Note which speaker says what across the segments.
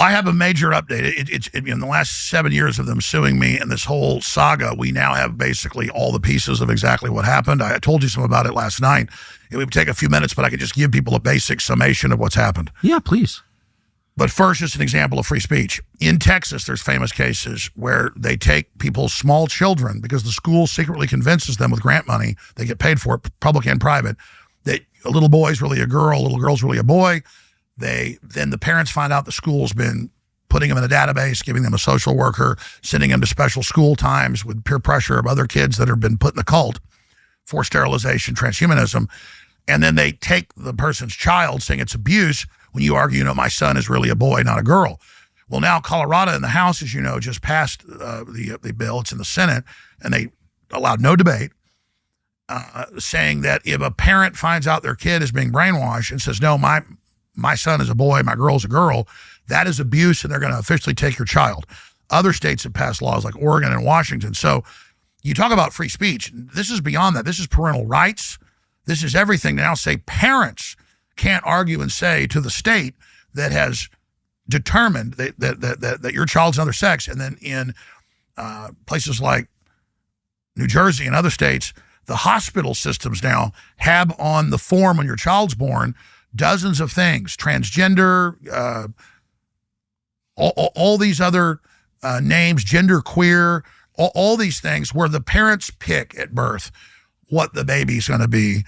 Speaker 1: I have a major update. In the last 7 years of them suing me and this whole saga, we now have basically all the pieces of exactly what happened. I told you some about it last night. It would take a few minutes, but I could just give people a basic summation of what's happened.
Speaker 2: Yeah, please.
Speaker 1: But first, just an example of free speech. In Texas, there's famous cases where they take people's small children because the school secretly convinces them with grant money, they get paid for it, public and private, that a little boy's really a girl, a little girl's really a boy. Then the parents find out the school's been putting them in a database, giving them a social worker, sending them to special school times with peer pressure of other kids that have been put in the cult for sterilization, transhumanism. And then they take the person's child, saying it's abuse, when you argue, my son is really a boy, not a girl. Well, now Colorado in the House, as you know, just passed the bill. It's in the Senate, and they allowed no debate, saying that if a parent finds out their kid is being brainwashed and says, no, my son is a boy, my girl's a girl, that is abuse, and they're going to officially take your child. Other states have passed laws like Oregon and Washington. So you talk about free speech. This is beyond that. This is parental rights. This is everything. Now say parents can't argue and say to the state that has determined that your child's another sex, and then in places like New Jersey and other states, the hospital systems now have on the form when your child's born dozens of things, transgender, all these other names, gender queer, all these things where the parents pick at birth what the baby's going to be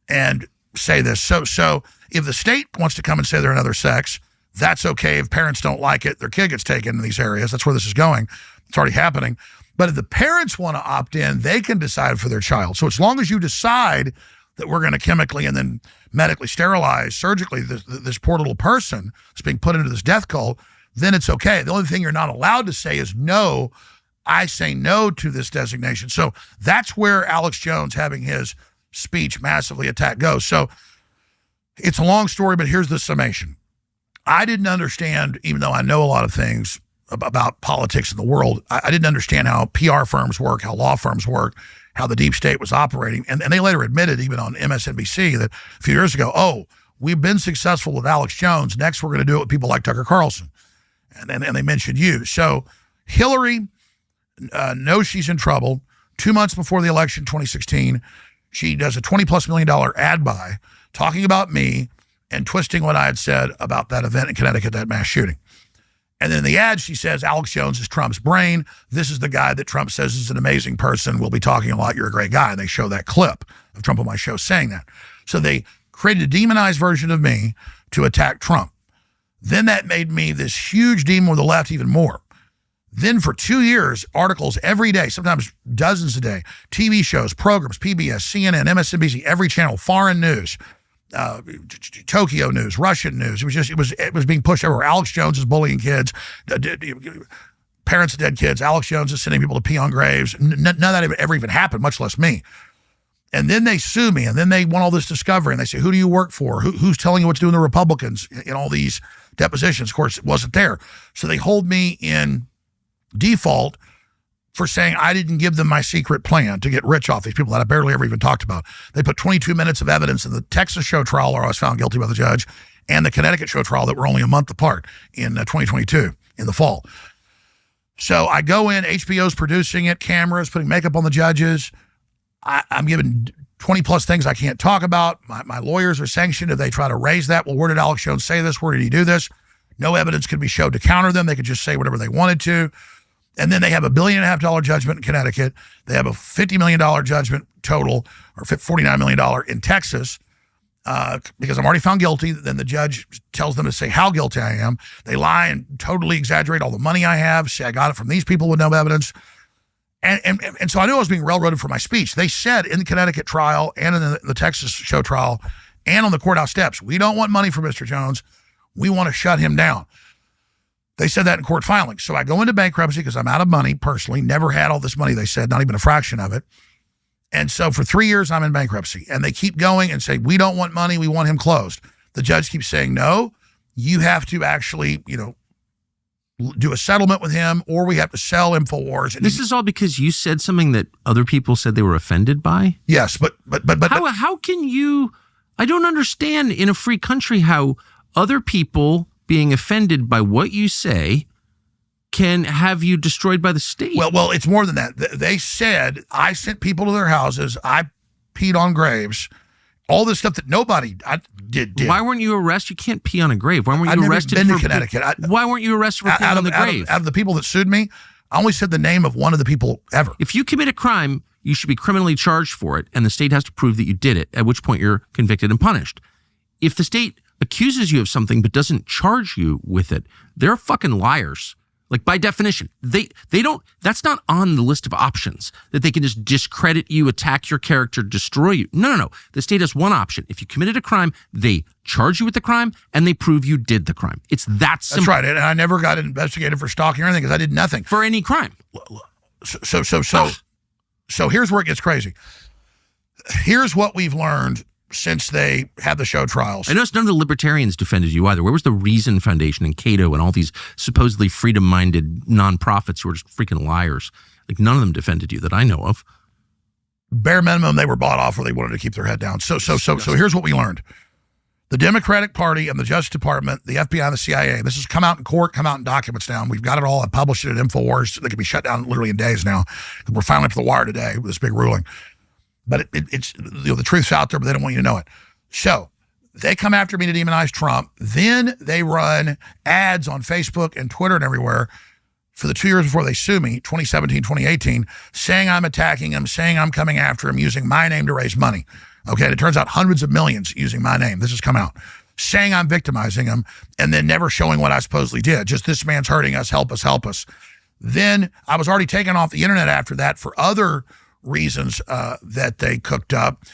Speaker 1: and say this. So if the state wants to come and say they're another sex, that's okay. If parents don't like it, their kid gets taken in these areas. That's where this is going. It's already happening. But if the parents want to opt in, they can decide for their child. So as long as you decide that we're going to chemically and then medically sterilize surgically this poor little person that's being put into this death cult, then it's okay. The only thing you're not allowed to say is no. I say no to this designation. So that's where Alex Jones having his speech massively attacked goes. So it's a long story, but here's the summation. I didn't understand, even though I know a lot of things about politics in the world, I didn't understand how PR firms work, how law firms work, how the deep state was operating. And they later admitted, even on MSNBC, that a few years ago, we've been successful with Alex Jones. Next, we're going to do it with people like Tucker Carlson. And they mentioned you. So Hillary knows she's in trouble. 2 months before the election, 2016, she does a $20+ million ad buy talking about me and twisting what I had said about that event in Connecticut, that mass shooting. And then in the ad, she says, Alex Jones is Trump's brain. This is the guy that Trump says is an amazing person. We'll be talking a lot. You're a great guy. And they show that clip of Trump on my show saying that. So they created a demonized version of me to attack Trump. Then that made me this huge demon with the left even more. Then for 2 years, articles every day, sometimes dozens a day, TV shows, programs, PBS, CNN, MSNBC, every channel, foreign news, Tokyo news, Russian news. It was being pushed everywhere. Alex Jones is bullying kids, parents of dead kids. Alex Jones is sending people to pee on graves. None of that ever even happened, much less me. And then they sue me, and then they want all this discovery, and they say, who do you work for? Who's telling you what to do in the Republicans in all these depositions? Of course, it wasn't there. So they hold me in default for saying I didn't give them my secret plan to get rich off these people that I barely ever even talked about. They put 22 minutes of evidence in the Texas show trial where I was found guilty by the judge and the Connecticut show trial that were only a month apart in 2022 in the fall. So I go in, HBO's producing it, cameras, putting makeup on the judges. I'm given 20+ things I can't talk about. My lawyers are sanctioned if they try to raise that. Well, where did Alex Jones say this? Where did he do this? No evidence could be showed to counter them. They could just say whatever they wanted to. And then they have a $1.5 billion judgment in Connecticut. They have a $50 million judgment total, or $49 million in Texas, because I'm already found guilty. Then the judge tells them to say how guilty I am. They lie and totally exaggerate all the money I have, say I got it from these people with no evidence. And so I knew I was being railroaded for my speech. They said in the Connecticut trial and in the Texas show trial and on the courthouse steps, we don't want money from Mr. Jones. We want to shut him down. They said that in court filings. So I go into bankruptcy because I'm out of money personally, never had all this money, they said, not even a fraction of it. And so for 3 years, I'm in bankruptcy. And they keep going and say, we don't want money, we want him closed. The judge keeps saying, no, you have to actually, do a settlement with him, or we have to sell InfoWars. And
Speaker 2: this is all because you said something that other people said they were offended by?
Speaker 1: Yes, but
Speaker 2: how can you, I don't understand in a free country how other people being offended by what you say can have you destroyed by the state.
Speaker 1: Well, it's more than that. They said I sent people to their houses. I peed on graves. All this stuff that nobody did.
Speaker 2: Why weren't you arrested? You can't pee on a grave. Why weren't you arrested?
Speaker 1: I've never been to Connecticut.
Speaker 2: Why weren't you arrested for peeing on the grave?
Speaker 1: Out of the people that sued me, I only said the name of one of the people ever.
Speaker 2: If you commit a crime, you should be criminally charged for it, and the state has to prove that you did it, at which point you're convicted and punished. If the state accuses you of something but doesn't charge you with it, they're fucking liars. Like, by definition, they don't, that's not on the list of options that they can just discredit you, attack your character, destroy you. No. The state has one option. If you committed a crime, they charge you with the crime and they prove you did the crime. It's that simple.
Speaker 1: That's right. And I never got investigated for stalking or anything because I did nothing.
Speaker 2: For any crime.
Speaker 1: So here's where it gets crazy. Here's what we've learned since they had the show trials.
Speaker 2: I noticed none of the libertarians defended you either. Where was the Reason Foundation and Cato and all these supposedly freedom-minded nonprofits who are just freaking liars? Like, none of them defended you that I know of.
Speaker 1: Bare minimum, they were bought off or they wanted to keep their head down. So here's what we learned. The Democratic Party and the Justice Department, the FBI and the CIA, this has come out in court, come out in documents now. We've got it all. I published it at InfoWars. They can be shut down literally in days now. We're finally up to the wire today with this big ruling. But it's the truth's out there, but they don't want you to know it. So they come after me to demonize Trump. Then they run ads on Facebook and Twitter and everywhere for the 2 years before they sue me, 2017, 2018, saying I'm attacking him, saying I'm coming after him, using my name to raise money. Okay, and it turns out hundreds of millions using my name. This has come out. Saying I'm victimizing him and then never showing what I supposedly did. Just, this man's hurting us, help us, help us. Then I was already taken off the internet after that for other reasons that they cooked up.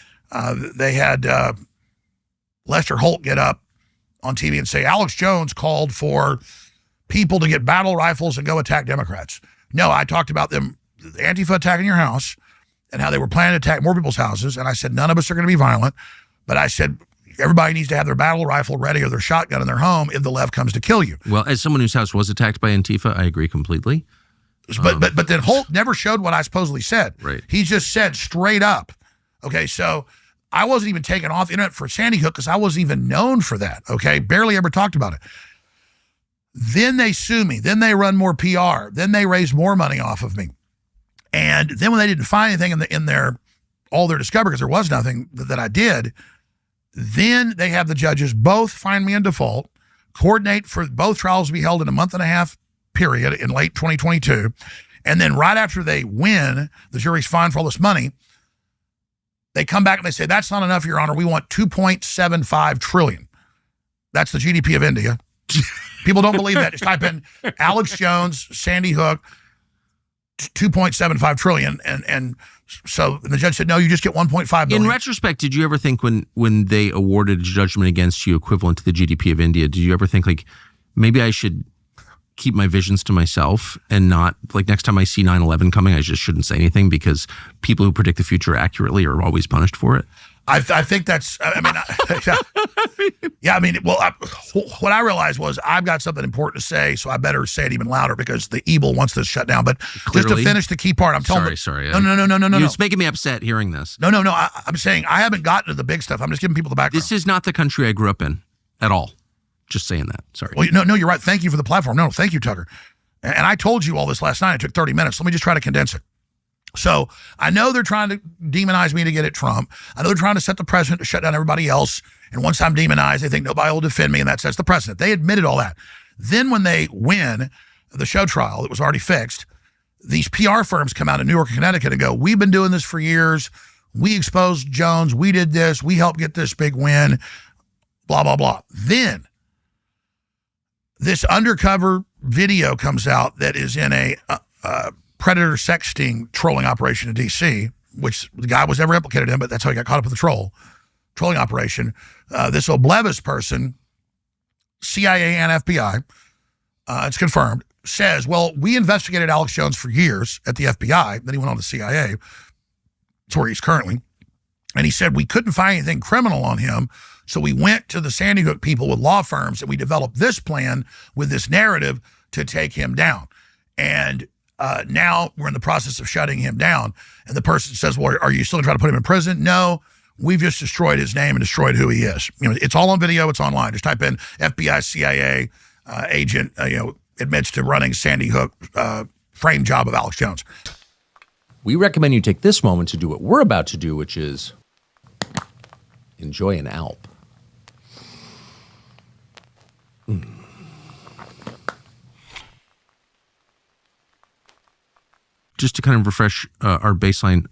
Speaker 1: They had Lester Holt get up on TV and say, Alex Jones called for people to get battle rifles and go attack Democrats. No, I talked about them, Antifa attacking your house and how they were planning to attack more people's houses. And I said, none of us are going to be violent. But I said, everybody needs to have their battle rifle ready or their shotgun in their home if the left comes to kill you.
Speaker 2: Well, as someone whose house was attacked by Antifa, I agree completely.
Speaker 1: But then Holt never showed what I supposedly said.
Speaker 2: Right.
Speaker 1: He just said straight up. Okay, so I wasn't even taken off the internet for Sandy Hook because I wasn't even known for that. Okay, barely ever talked about it. Then they sue me. Then they run more PR. Then they raise more money off of me. And then when they didn't find anything in their all their discovery, because there was nothing that I did, then they have the judges both find me in default, coordinate for both trials to be held in a month and a half period in late 2022. And then right after they win, the jury's fined for all this money, they come back and they say, that's not enough, Your Honor. We want 2.75 trillion. That's the GDP of India. People don't believe that. Just type in Alex Jones, Sandy Hook, 2.75 trillion. And so the judge said, no, you just get 1.5 billion.
Speaker 2: In retrospect, did you ever think when they awarded judgment against you equivalent to the GDP of India, did you ever think, like, maybe I should keep my visions to myself and not, like, next time I see 9/11 coming, I just shouldn't say anything because people who predict the future accurately are always punished for it?
Speaker 1: I think that's, I mean, yeah, I mean, well, what I realized was I've got something important to say, so I better say it even louder because the evil wants this shut down. But
Speaker 2: Clearly.
Speaker 1: Just to finish the key part, I'm telling you.
Speaker 2: Sorry.
Speaker 1: No.
Speaker 2: It's making me upset hearing this.
Speaker 1: No. I'm saying I haven't gotten to the big stuff. I'm just giving people the background.
Speaker 2: This is not the country I grew up in at all. Just saying that. Sorry.
Speaker 1: Well, no, you're right. Thank you for the platform. No, thank you, Tucker. And I told you all this last night. It took 30 minutes. Let me just try to condense it. So I know they're trying to demonize me to get at Trump. I know they're trying to set the precedent to shut down everybody else. And once I'm demonized, they think nobody will defend me, and that sets the precedent. They admitted all that. Then when they win the show trial that was already fixed, these PR firms come out in New York and Connecticut and go, we've been doing this for years. We exposed Jones. We did this. We helped get this big win, blah, blah, blah. Then this undercover video comes out that is in a predator sexting trolling operation in D.C., which the guy was never implicated in, but that's how he got caught up in the trolling operation. This Oblevis person, CIA and FBI, it's confirmed, says, well, we investigated Alex Jones for years at the FBI. Then he went on to CIA. That's where he's currently. And he said, we couldn't find anything criminal on him. So we went to the Sandy Hook people with law firms and we developed this plan with this narrative to take him down. And now we're in the process of shutting him down. And the person says, well, are you still trying to put him in prison? No, we've just destroyed his name and destroyed who he is. It's all on video. It's online. Just type in FBI, CIA agent, admits to running Sandy Hook frame job of Alex Jones.
Speaker 3: We recommend you take this moment to do what we're about to do, which is enjoy an Alp.
Speaker 2: Just to kind of refresh our baseline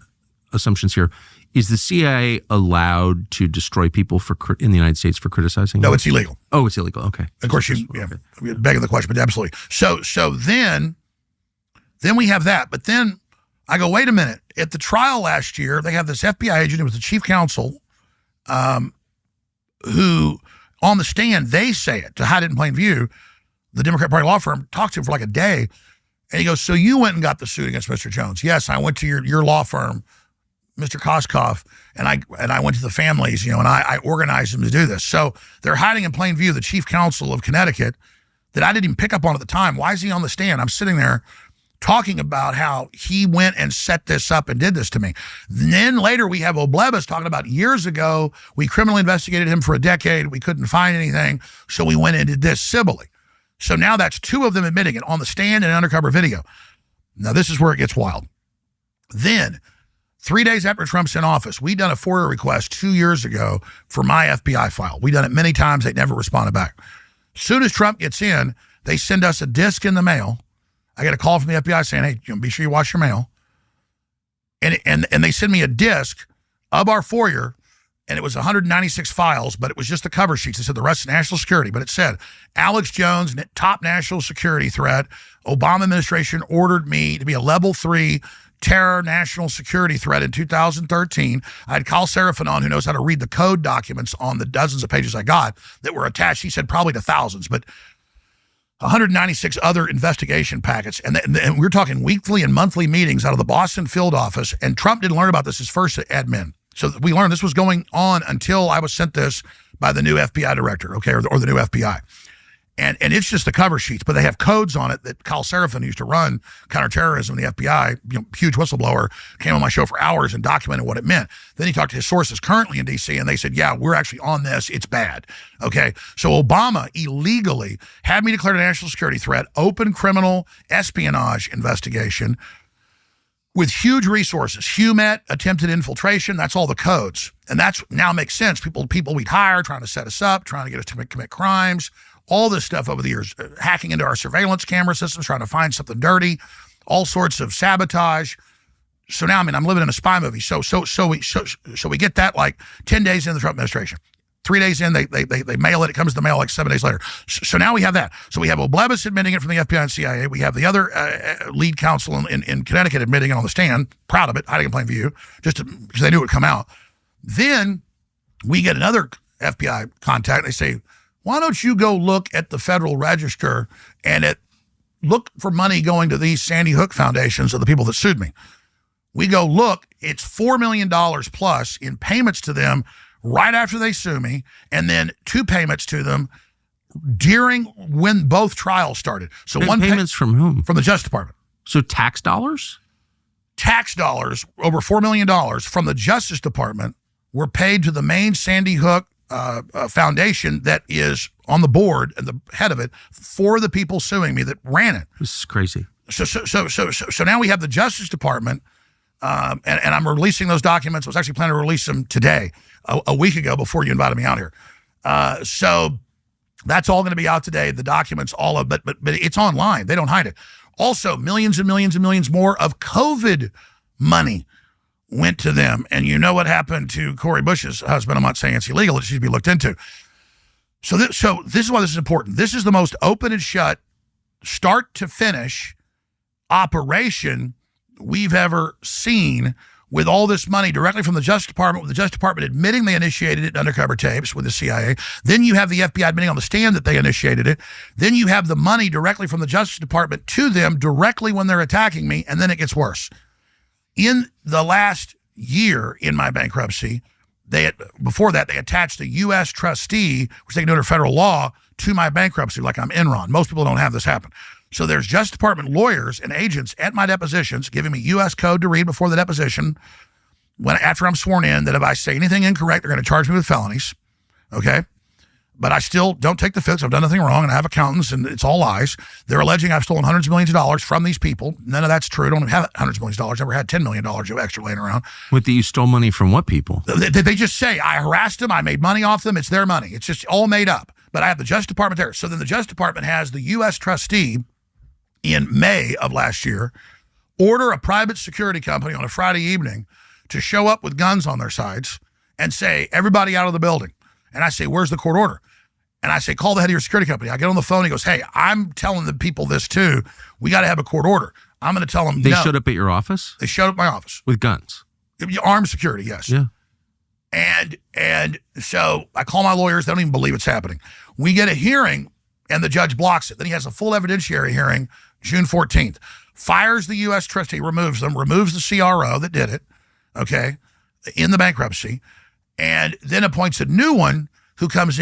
Speaker 2: assumptions here, is the CIA allowed to destroy people in the United States for criticizing?
Speaker 1: No, it's illegal.
Speaker 2: Oh, it's illegal. Okay.
Speaker 1: Of course, you're begging the question, but absolutely. So then we have that. But then I go, wait a minute. At the trial last year, they have this FBI agent who was the chief counsel, who on the stand, they say it to hide it in plain view. The Democrat Party law firm talked to him for like a day, and he goes, so you went and got the suit against Mr. Jones? Yes, I went to your law firm, Mr. Koskoff, and I went to the families, and I organized them to do this. So they're hiding in plain view the chief counsel of Connecticut that I didn't even pick up on at the time. Why is he on the stand? I'm sitting there talking about how he went and set this up and did this to me. And then later we have Oblebas talking about years ago, we criminally investigated him for a decade. We couldn't find anything, so we went and did this civilly. So now that's two of them admitting it on the stand and undercover video. Now this is where it gets wild. Then 3 days after Trump's in office, we done a FOIA request 2 years ago for my FBI file. We done it many times. They never responded back. As soon as Trump gets in, they send us a disc in the mail. I get a call from the FBI saying, hey, be sure you watch your mail. And they send me a disc of our FOIA, and it was 196 files, but it was just the cover sheets. It said the rest is national security, but it said, Alex Jones, top national security threat. Obama administration ordered me to be a level 3 terror national security threat in 2013. I had Carl Serafin on, who knows how to read the code documents on the dozens of pages I got that were attached. He said probably to thousands, but 196 other investigation packets. And we're talking weekly and monthly meetings out of the Boston field office. And Trump didn't learn about this his first admin. So we learned this was going on until I was sent this by the new FBI director, okay, or the new FBI. And it's just the cover sheets, but they have codes on it that Carl Serafin used to run counterterrorism in the FBI, huge whistleblower, came on my show for hours and documented what it meant. Then he talked to his sources currently in D.C., and they said, yeah, we're actually on this. It's bad, okay? So Obama illegally had me declared a national security threat, open criminal espionage investigation with huge resources. HUMET, attempted infiltration, that's all the codes. And that's now makes sense. People we'd hire trying to set us up, trying to get us to commit crimes, all this stuff over the years, hacking into our surveillance camera systems, trying to find something dirty, all sorts of sabotage. So now, I'm living in a spy movie. So we get that like 10 days into the Trump administration. 3 days in, they mail it. It comes to the mail like 7 days later. So now we have that. So we have Oblebas admitting it from the FBI and CIA. We have the other lead counsel in Connecticut admitting it on the stand, proud of it, hiding in plain view, just because they knew it would come out. Then we get another FBI contact. They say, why don't you go look at the Federal Register and look for money going to these Sandy Hook foundations of the people that sued me. We go look, it's $4 million plus in payments to them right after they sue me, and then 2 payments to them during when both trials started. So one
Speaker 2: payments from whom?
Speaker 1: From the Justice Department.
Speaker 2: So tax dollars?
Speaker 1: Tax dollars, over $4 million from the Justice Department were paid to the main Sandy Hook foundation that is on the board and the head of it for the people suing me that ran it.
Speaker 2: This is crazy.
Speaker 1: So now we have the Justice Department, and I'm releasing those documents. I was actually planning to release them today, a week ago before you invited me out here. So that's all going to be out today. The documents, all of it, but it's online. They don't hide it. Also, millions and millions and millions more of COVID money went to them. And you know what happened to Cori Bush's husband. I'm not saying it's illegal. It should be looked into. So this is why this is important. This is the most open and shut, start to finish operation we've ever seen, with all this money directly from the Justice Department, with the Justice Department admitting they initiated it, undercover tapes with the CIA. Then you have the FBI admitting on the stand that they initiated it. Then you have the money directly from the Justice Department to them directly when they're attacking me, and then it gets worse. In the last year in my bankruptcy, before that, they attached the U.S. trustee, which they can do under federal law, to my bankruptcy like I'm Enron. Most people don't have this happen. So there's Justice Department lawyers and agents at my depositions giving me U.S. code to read before the deposition, after I'm sworn in, that if I say anything incorrect, they're going to charge me with felonies. Okay. But I still don't take the fix. I've done nothing wrong, and I have accountants, and it's all lies. They're alleging I've stolen hundreds of millions of dollars from these people. None of that's true. I don't have hundreds of millions of dollars. I never had $10 million of extra laying around.
Speaker 2: What, that you stole money from what people?
Speaker 1: They just say, I harassed them, I made money off them, it's their money. It's just all made up. But I have the Justice Department there. So then the Justice Department has the U.S. trustee in May of last year order a private security company on a Friday evening to show up with guns on their sides and say, everybody out of the building. And I say, where's the court order? And I say, call the head of your security company. I get on the phone. He goes, hey, I'm telling the people this too. We got to have a court order. I'm going to tell them
Speaker 2: They
Speaker 1: no.
Speaker 2: showed up at your office?
Speaker 1: They showed up at my office.
Speaker 2: With guns?
Speaker 1: Armed security, yes.
Speaker 2: Yeah.
Speaker 1: And so I call my lawyers. They don't even believe it's happening. We get a hearing, and the judge blocks it. Then he has a full evidentiary hearing June 14th. Fires the U.S. trustee, removes them, removes the CRO that did it, okay, in the bankruptcy, and then appoints a new one who comes